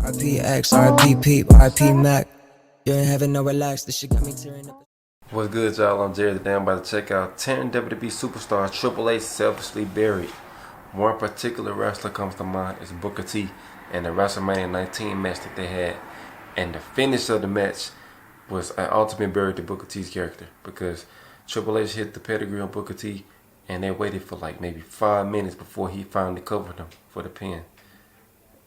RP X, RP Peep, RP Mac. You ain't having no relax, this shit got me tearing up. What's good, y'all? I'm Jerry. Today I'm about to check out 10 WWE superstars Triple H selfishly buried. One particular wrestler comes to mind is Booker T and the WrestleMania 19 match that they had. And the finish of the match was an ultimate buried to Booker T's character, because Triple H hit the pedigree on Booker T and they waited for like maybe 5 minutes before he finally covered him for the pin.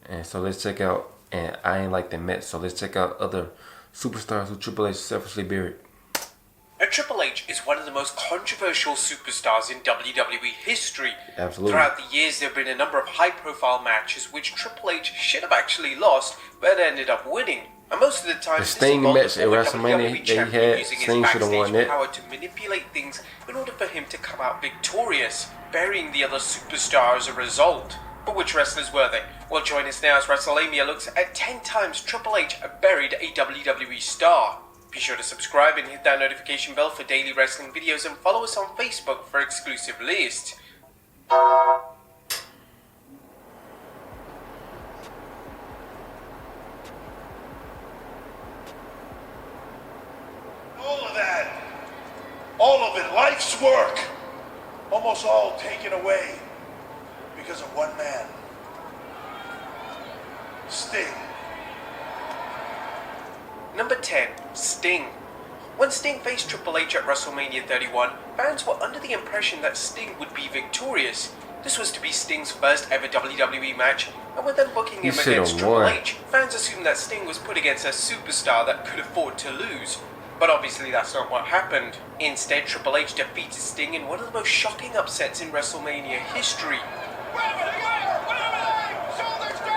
And so let's check out, and I ain't like the match, so let's check out other superstars who Triple H selfishly buried. Now, Triple H is one of the most controversial superstars in WWE history. Absolutely. Throughout the years, there have been a number of high-profile matches which Triple H should have actually lost, but ended up winning. And most of the time, The Sting match at WrestleMania that he had, Sting should have won that. Power to manipulate things in order for him to come out victorious, burying the other superstar as a result. But which wrestlers were they? Well, join us now as WrestleMania looks at 10 times Triple H buried a WWE star. Be sure to subscribe and hit that notification bell for daily wrestling videos, and follow us on Facebook for exclusive lists. All of that, all of it, life's work, almost all taken away because of one man, Sting. Number 10. Sting. When Sting faced Triple H at WrestleMania 31, fans were under the impression that Sting would be victorious. This was to be Sting's first ever WWE match, and with them booking him against Triple H, fans assumed that Sting was put against a superstar that could afford to lose. But obviously that's not what happened. Instead, Triple H defeated Sting in one of the most shocking upsets in WrestleMania history.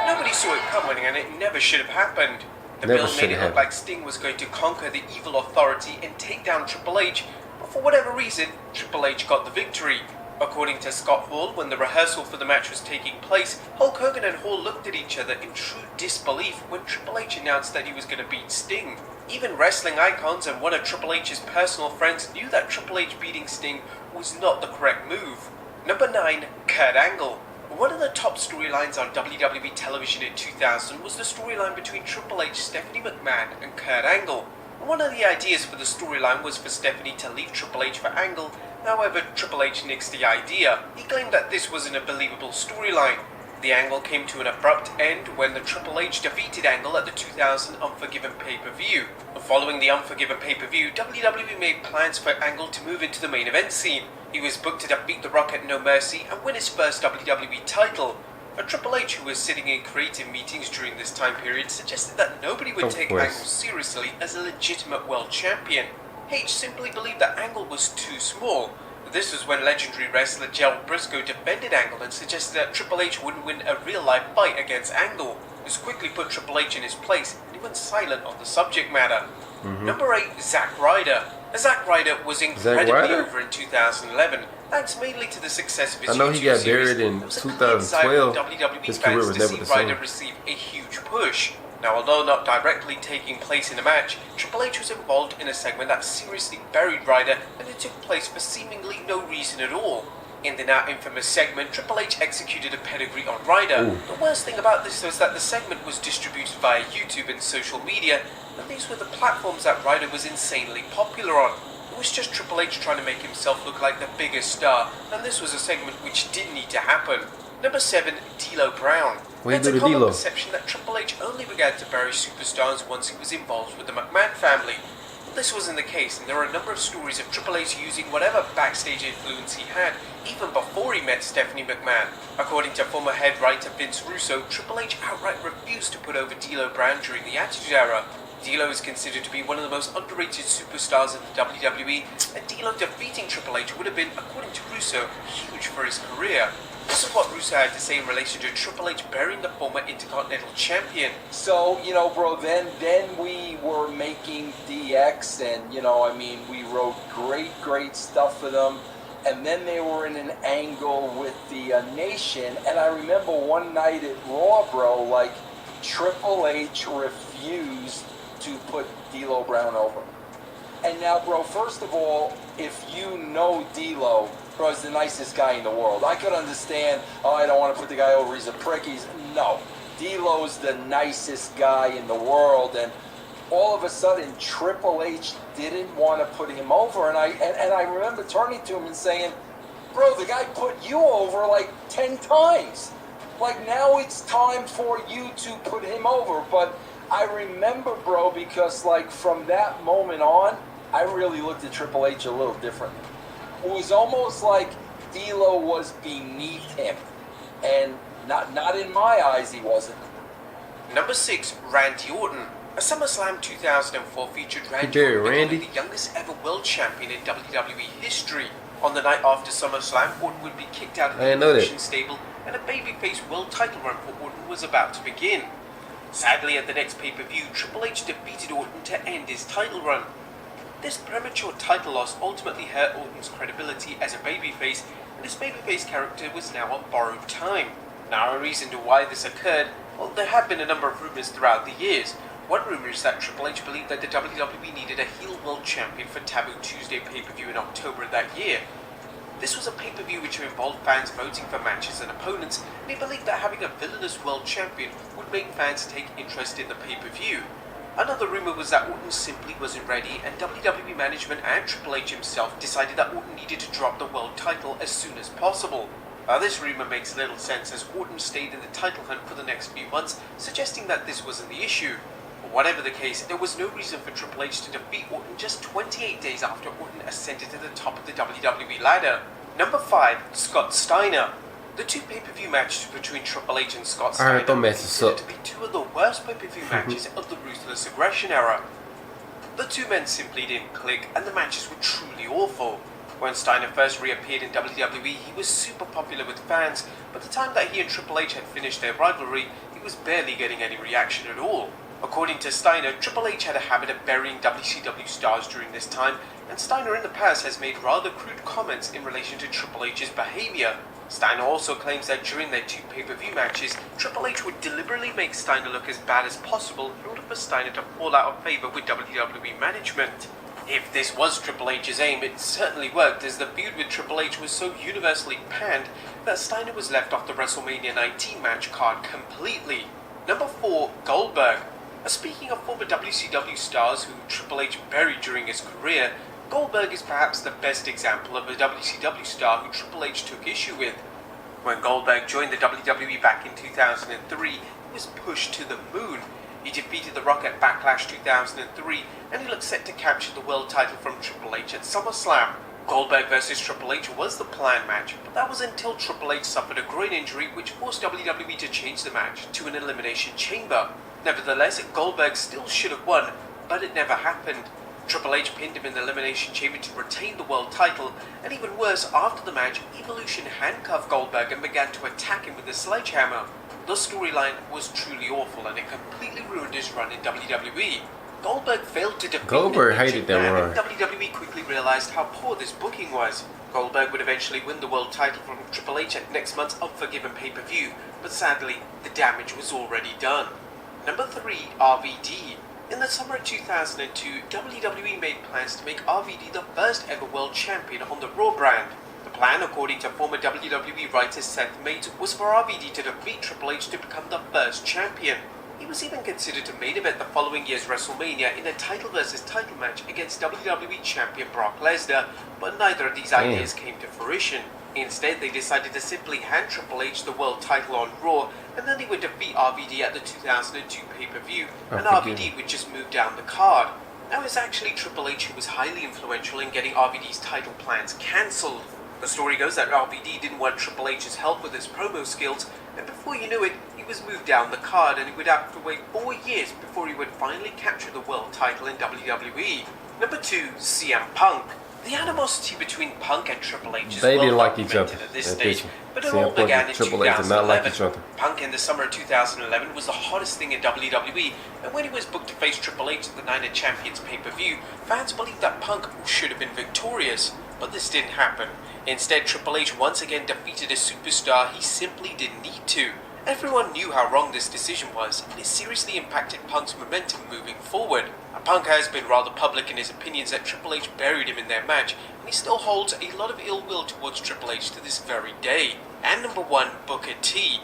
Nobody saw it coming, and it never should have happened. The bill made it look like Sting was going to conquer the evil authority and take down Triple H, but for whatever reason, Triple H got the victory. According to Scott Hall, when the rehearsal for the match was taking place, Hulk Hogan and Hall looked at each other in true disbelief when Triple H announced that he was going to beat Sting. Even wrestling icons and one of Triple H's personal friends knew that Triple H beating Sting was not the correct move. Number 9. Kurt Angle. One of the top storylines on WWE television in 2000 was the storyline between Triple H, Stephanie McMahon, and Kurt Angle. One of the ideas for the storyline was for Stephanie to leave Triple H for Angle. However, Triple H nixed the idea. He claimed that this wasn't a believable storyline. The angle came to an abrupt end when the Triple H defeated Angle at the 2000 Unforgiven pay-per-view. Following the Unforgiven pay-per-view, WWE made plans for Angle to move into the main event scene. He was booked to defeat The Rock at No Mercy and win his first WWE title. A Triple H, who was sitting in creative meetings during this time period, suggested that nobody would take Angle seriously as a legitimate world champion. H simply believed that Angle was too small. This was when legendary wrestler Gerald Briscoe defended Angle and suggested that Triple H wouldn't win a real-life fight against Angle. This quickly put Triple H in his place, and he went silent on the subject matter. Number 8. Zack Ryder. Zack Ryder was incredibly over in 2011, thanks mainly to the success of his I know he got buried in 2012. His career was never the same. Ryder received a huge push. Now, although not directly taking place in a match, Triple H was involved in a segment that seriously buried Ryder, and it took place for seemingly no reason at all. In the now infamous segment, Triple H executed a pedigree on Ryder. The worst thing about this was that the segment was distributed via YouTube and social media, and these were the platforms that Ryder was insanely popular on. It was just Triple H trying to make himself look like the biggest star, and this was a segment which did need to happen. Number 7. D'Lo Brown. There's a common perception that Triple H only began to bury superstars once he was involved with the McMahon family. Well, this wasn't the case, and there are a number of stories of Triple H using whatever backstage influence he had, even before he met Stephanie McMahon. According to former head writer Vince Russo, Triple H outright refused to put over D'Lo Brown during the Attitude Era. D'Lo is considered to be one of the most underrated superstars in the WWE, and D'Lo defeating Triple H would have been, according to Russo, huge for his career. This is what Russo had to say in relation to Triple H burying the former Intercontinental Champion. So, bro, then we were making DX, and, we wrote great stuff for them. And then they were in an angle with the Nation, and I remember one night at Raw, bro, like, Triple H refused to put D'Lo Brown over. And now, bro, first of all, if you know D'Lo, bro, he's the nicest guy in the world. I could understand, oh, I don't want to put the guy over, he's a prick. No. D'Lo's the nicest guy in the world, and all of a sudden Triple H didn't want to put him over, and I remember turning to him and saying, bro, the guy put you over like 10 times. Like, now it's time for you to put him over. But I remember, bro, because like from that moment on, I really looked at Triple H a little differently. It was almost like D'Lo was beneath him, and not in my eyes he wasn't. Number 6, Randy Orton. A SummerSlam 2004 featured Randy Orton becoming the youngest ever world champion in WWE history. On the night after SummerSlam, Orton would be kicked out of the Evolution stable, and a babyface world title run for Orton was about to begin. Sadly, at the next pay-per-view, Triple H defeated Orton to end his title run. This premature title loss ultimately hurt Orton's credibility as a babyface, and his babyface character was now on borrowed time. Now, a reason to why this occurred, well, there have been a number of rumors throughout the years. One rumor is that Triple H believed that the WWE needed a heel world champion for Taboo Tuesday pay-per-view in October of that year. This was a pay-per-view which involved fans voting for matches and opponents, and he believed that having a villainous world champion would make fans take interest in the pay-per-view. Another rumor was that Orton simply wasn't ready, and WWE management and Triple H himself decided that Orton needed to drop the world title as soon as possible. This rumor makes little sense, as Orton stayed in the title hunt for the next few months, suggesting that this wasn't the issue. Whatever the case, there was no reason for Triple H to defeat Orton just 28 days after Orton ascended to the top of the WWE ladder. Number 5, Scott Steiner. The two pay-per-view matches between Triple H and Scott Steiner were considered to be two of the worst pay-per-view matches of the Ruthless Aggression era. The two men simply didn't click, and the matches were truly awful. When Steiner first reappeared in WWE, he was super popular with fans, but the time that he and Triple H had finished their rivalry, he was barely getting any reaction at all. According to Steiner, Triple H had a habit of burying WCW stars during this time, and Steiner in the past has made rather crude comments in relation to Triple H's behavior. Steiner also claims that during their two pay-per-view matches, Triple H would deliberately make Steiner look as bad as possible in order for Steiner to fall out of favor with WWE management. If this was Triple H's aim, it certainly worked, as the feud with Triple H was so universally panned that Steiner was left off the WrestleMania 19 match card completely. Number 4, Goldberg. Speaking of former WCW stars who Triple H buried during his career, Goldberg is perhaps the best example of a WCW star who Triple H took issue with. When Goldberg joined the WWE back in 2003, he was pushed to the moon. He defeated The Rock at Backlash 2003, and he looked set to capture the world title from Triple H at SummerSlam. Goldberg vs Triple H was the planned match, but that was until Triple H suffered a groin injury which forced WWE to change the match to an elimination chamber. Nevertheless, Goldberg still should have won, but it never happened. Triple H pinned him in the Elimination Chamber to retain the world title, and even worse, after the match, Evolution handcuffed Goldberg and began to attack him with a sledgehammer. The storyline was truly awful, and it completely ruined his run in WWE. Goldberg failed to defeat Goldberg hated that run. and WWE quickly realized how poor this booking was. Goldberg would eventually win the world title from Triple H at next month's Unforgiven pay-per-view, but sadly, the damage was already done. Number 3, RVD. In the summer of 2002, WWE made plans to make RVD the first ever world champion on the Raw brand. The plan, according to former WWE writer Seth Mate, was for RVD to defeat Triple H to become the first champion. He was even considered to main event the following year's WrestleMania in a title versus title match against WWE champion Brock Lesnar, but neither of these ideas came to fruition. Instead, they decided to simply hand Triple H the world title on Raw, and then he would defeat RVD at the 2002 pay-per-view, and RVD would just move down the card. Now, it was actually Triple H who was highly influential in getting RVD's title plans cancelled. The story goes that RVD didn't want Triple H's help with his promo skills, and before you knew it, he was moved down the card, and he would have to wait 4 years before he would finally capture the world title in WWE. Number 2, CM Punk. The animosity between Punk and Triple H is well documented at this stage, but it all began in 2011. Punk in the summer of 2011 was the hottest thing in WWE, and when he was booked to face Triple H at the Night of Champions pay-per-view, fans believed that Punk should have been victorious, but this didn't happen. Instead, Triple H once again defeated a superstar he simply didn't need to. Everyone knew how wrong this decision was, and it seriously impacted Punk's momentum moving forward. Punk has been rather public in his opinions that Triple H buried him in their match, and he still holds a lot of ill will towards Triple H to this very day. And number 1, Booker T.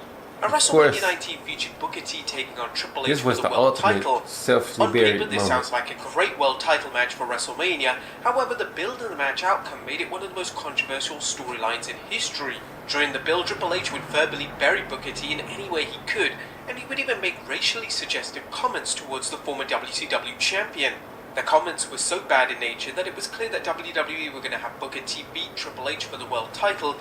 WrestleMania 19 featured Booker T taking on Triple H This for was the the world ultimate title. selfishly On buried paper, this moment. sounds like a great world title match for WrestleMania. However, the build of the match outcome made it one of the most controversial storylines in history. During the build, Triple H would verbally bury Booker T in any way he could, and he would even make racially suggestive comments towards the former WCW champion. The comments were so bad in nature that it was clear that WWE were going to have Booker T beat Triple H for the world title.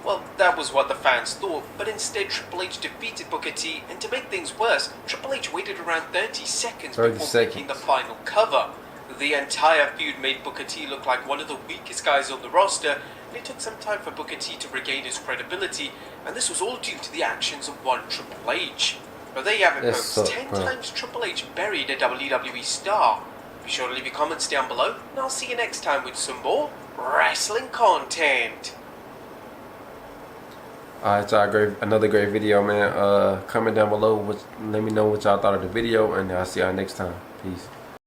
Well, that was what the fans thought, but instead Triple H defeated Booker T, and to make things worse, Triple H waited around 30 seconds before making the final cover. The entire feud made Booker T look like one of the weakest guys on the roster, and it took some time for Booker T to regain his credibility, and this was all due to the actions of one Triple H. But there you have it, folks. 10 times Triple H buried a WWE star. Be sure to leave your comments down below, and I'll see you next time with some more wrestling content. Alright, y'all, another great video, man. Comment down below, let me know what y'all thought of the video, and I'll see y'all next time. Peace.